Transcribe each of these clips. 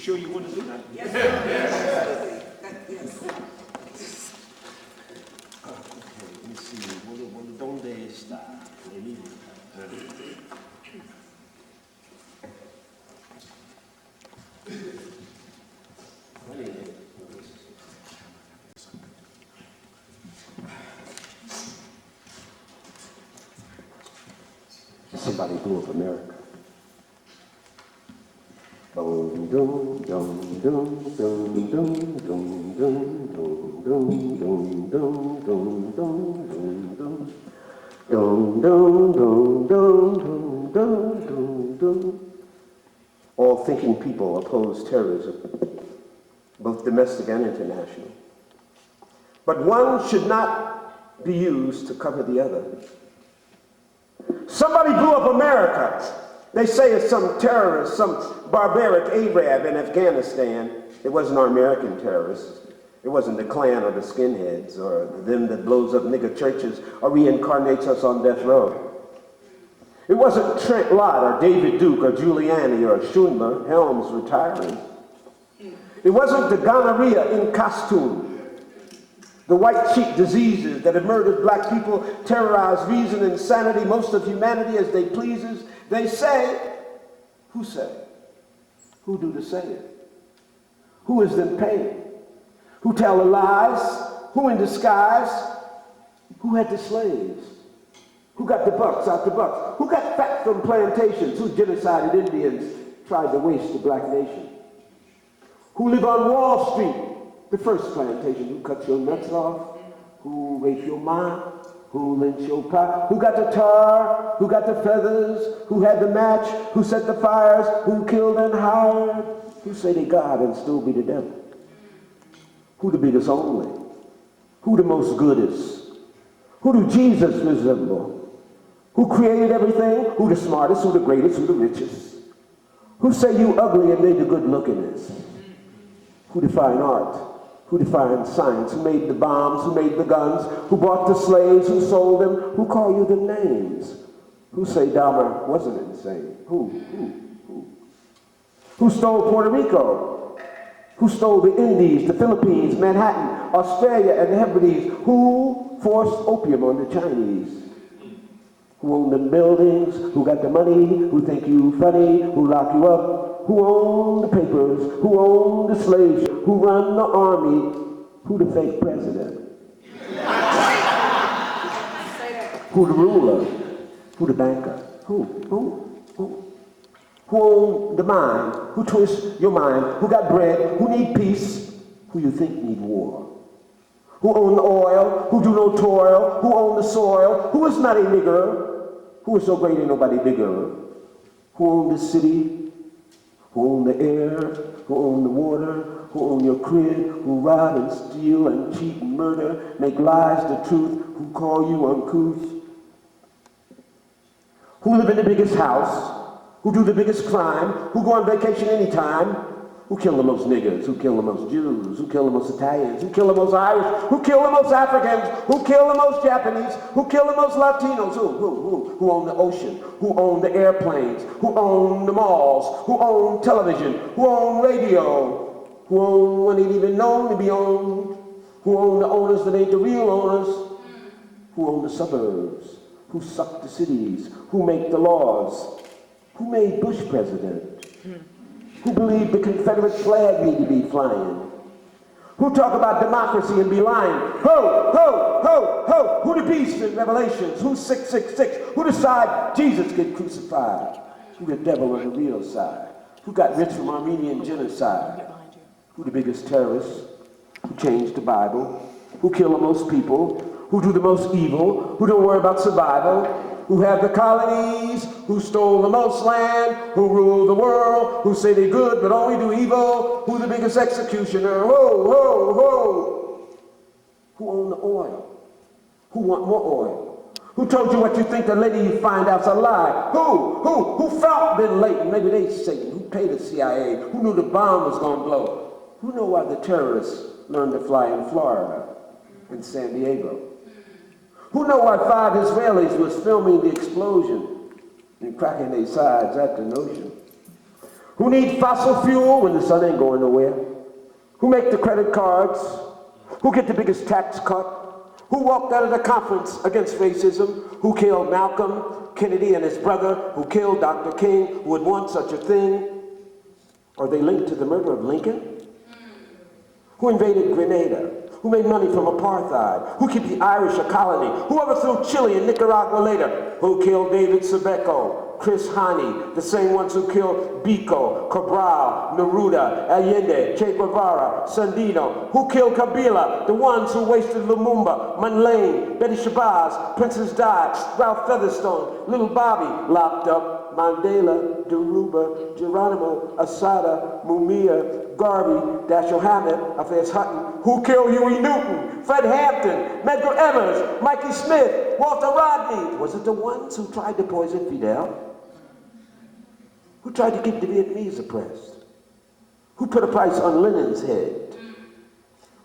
sure you want to do that? Yes, sir. Yes. Okay, let me see. ¿Dónde está? Somebody blew up America. Boom, dum, dum, dum, dum, dum, dum, dum, dum, dum, dum, dum, dum, dum, dum. Dum, dum, dum, dum, dum, dum, dum, dum. All thinking people oppose terrorism, both domestic and international. But one should not be used to cover the other. Somebody blew up America. They say it's some terrorist, some barbaric Arab in Afghanistan. It wasn't our American terrorists. It wasn't the Klan or the skinheads or them that blows up nigger churches or reincarnates us on death row. It wasn't Trent Lott or David Duke or Giuliani or Schindler, Helms retiring. It wasn't the gonorrhea in costume, the white cheek diseases that have murdered black people, terrorized reason and sanity, most of humanity as they pleases. They say, who say? Who do the saying? Who is them paying? Who tell the lies? Who in disguise? Who had the slaves? Who got the bucks out the bucks? Who got fat from plantations? Who genocided Indians, tried to waste the black nation? Who live on Wall Street, the first plantation? Who cut your nuts off? Who raped your mom? Who lynched your pop? Who got the tar? Who got the feathers? Who had the match? Who set the fires? Who killed and hired? Who say they God and still be the devil? Who the biggest only? Who the most goodest? Who do Jesus resemble? Who created everything? Who the smartest? Who the greatest? Who the richest? Who say you ugly and they the good lookingness? Who define art? Who defined science? Who made the bombs? Who made the guns? Who bought the slaves? Who sold them? Who call you the names? Who say Dahmer wasn't insane? Who? Who stole Puerto Rico? Who stole the Indies, the Philippines, Manhattan, Australia, and the Hebrides? Who forced opium on the Chinese? Who owned the buildings? Who got the money? Who think you funny? Who lock you up? Who own the papers? Who own the slaves? Who run the army? Who the fake president? Who the ruler? Who the banker? Who? Who own the mind? Who twists your mind? Who got bread? Who need peace? Who you think need war? Who own the oil? Who do no toil? Who own the soil? Who is not a nigger? Who is so great ain't nobody bigger? Who own the city? Who own the air? Who own the water? Who own your crib? Who rob and steal and cheat and murder? Make lies the truth? Who call you uncouth? Who live in the biggest house? Who do the biggest crime? Who go on vacation anytime? Who kill the most niggers? Who kill the most Jews? Who kill the most Italians? Who kill the most Irish? Who kill the most Africans? Who kill the most Japanese? Who kill the most Latinos? Who own the ocean? Who own the airplanes? Who own the malls? Who own television? Who own radio? Who own what ain't even known to be owned? Who own the owners that ain't the real owners? Who own the suburbs? Who suck the cities? Who make the laws? Who made Bush president? Who believed the Confederate flag need to be flying? Who talk about democracy and be lying? Ho, ho, ho, ho! Who the beast in Revelations? Who's 666? Who decide Jesus get crucified? Who the devil on the real side? Who got rich from Armenian genocide? Who the biggest terrorists? Who changed the Bible? Who kill the most people? Who do the most evil? Who don't worry about survival? Who have the colonies? Who stole the most land? Who rule the world? Who say they good but only do evil? Who the biggest executioner? Ho, ho, ho! Who own the oil? Who want more oil? Who told you what you think the lady you find out's a lie? Who felt Bin Laden? Maybe they Satan. Who paid the CIA? Who knew the bomb was gonna blow? Who know why the terrorists learned to fly in Florida and San Diego? Who know why 5 Israelis was filming the explosion and cracking their sides at the notion? Who need fossil fuel when the sun ain't going nowhere? Who make the credit cards? Who get the biggest tax cut? Who walked out of the conference against racism? Who killed Malcolm, Kennedy, and his brother? Who killed Dr. King, who would want such a thing? Are they linked to the murder of Lincoln? Who invaded Grenada? Who made money from apartheid? Who kept the Irish a colony? Who overthrew Chile and Nicaragua later? Who killed David Sebeco, Chris Hani, the same ones who killed Biko, Cabral, Neruda, Allende, Che Guevara, Sandino? Who killed Kabila, the ones who wasted Lumumba, Manlane, Betty Shabazz, Princess Di, Ralph Featherstone, Little Bobby, locked up, Mandela, Deruba, Geronimo, Asada, Mumia, Garvey, Dashiell Hammett, Hafez Hutton? Who killed Huey Newton, Fred Hampton, Medgar Evers, Mikey Smith, Walter Rodney? Was it the ones who tried to poison Fidel? Who tried to keep the Vietnamese oppressed? Who put a price on Lenin's head?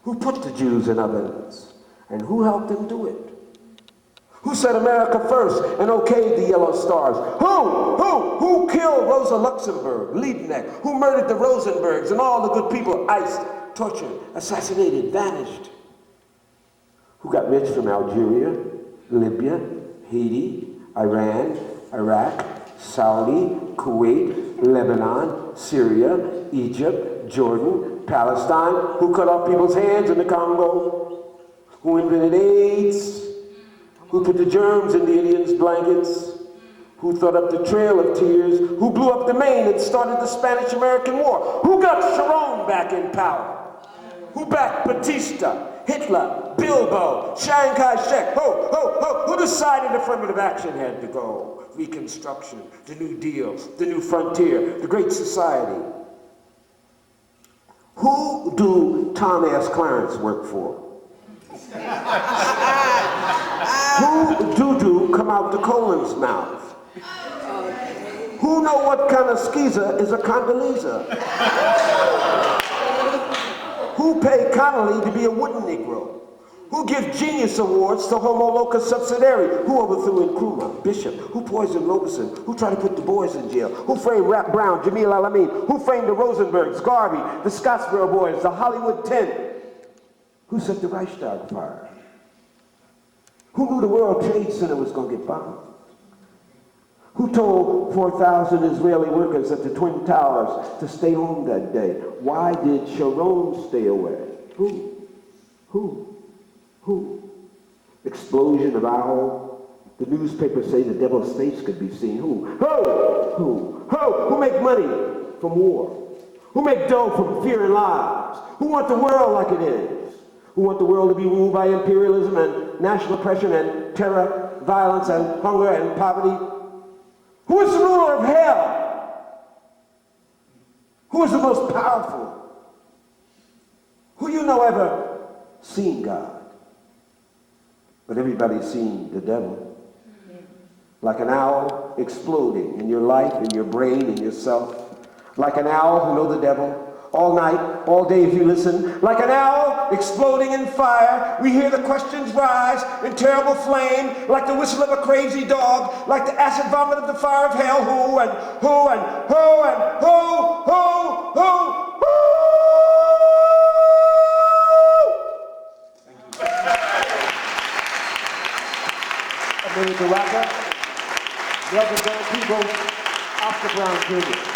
Who put the Jews in ovens? And who helped them do it? Who said America first and okayed the yellow stars? Who killed Rosa Luxemburg, Liebknecht? Who murdered the Rosenbergs and all the good people iced, tortured, assassinated, vanished? Who got rich from Algeria, Libya, Haiti, Iran, Iraq, Saudi, Kuwait, Lebanon, Syria, Egypt, Jordan, Palestine? Who cut off people's hands in the Congo? Who invented AIDS? Who put the germs in the Indians' blankets? Who thought up the Trail of Tears? Who blew up the Maine and started the Spanish-American War? Who got Sharon back in power? Who backed Batista, Hitler, Bilbo, Chiang Kai-shek? Who decided affirmative action had to go? Reconstruction, the New Deal, the New Frontier, the Great Society. Who do Tom S. Clarence work for? Who doo-doo come out the colon's mouth? Who know what kind of skeezer is a Condoleezza? Who pay Connolly to be a wooden Negro? Who give genius awards to Homo locus subsidiary? Who overthrew Nkrumah, Bishop? Who poisoned Robeson? Who tried to put Du Bois in jail? Who framed Rap Brown, Jamil Al-Amin? Who framed the Rosenbergs, Garvey, the Scottsboro Boys, the Hollywood 10? Who set the Reichstag fire? Who knew the World Trade Center was going to get bombed? Who told 4,000 Israeli workers at the Twin Towers to stay home that day? Why did Sharon stay away? Who? Explosion of owl. The newspapers say the devil's face could be seen. Who? Who make money from war? Who make dough from fear and lies? Who want the world like it is? Who want the world to be ruled by imperialism and national oppression and terror, violence and hunger and poverty? Who is the ruler of hell? Who is the most powerful? Who you know ever seen God? But everybody's seen the devil. Like an owl exploding in your life, in your brain, in yourself. Like an owl who know the devil. All night, all day if you listen. Like an owl exploding in fire, we hear the questions rise in terrible flame, like the whistle of a crazy dog, like the acid vomit of the fire of hell. Who and who and who and who? Amiri, Baraka, representative people, Oscar Brown Jr.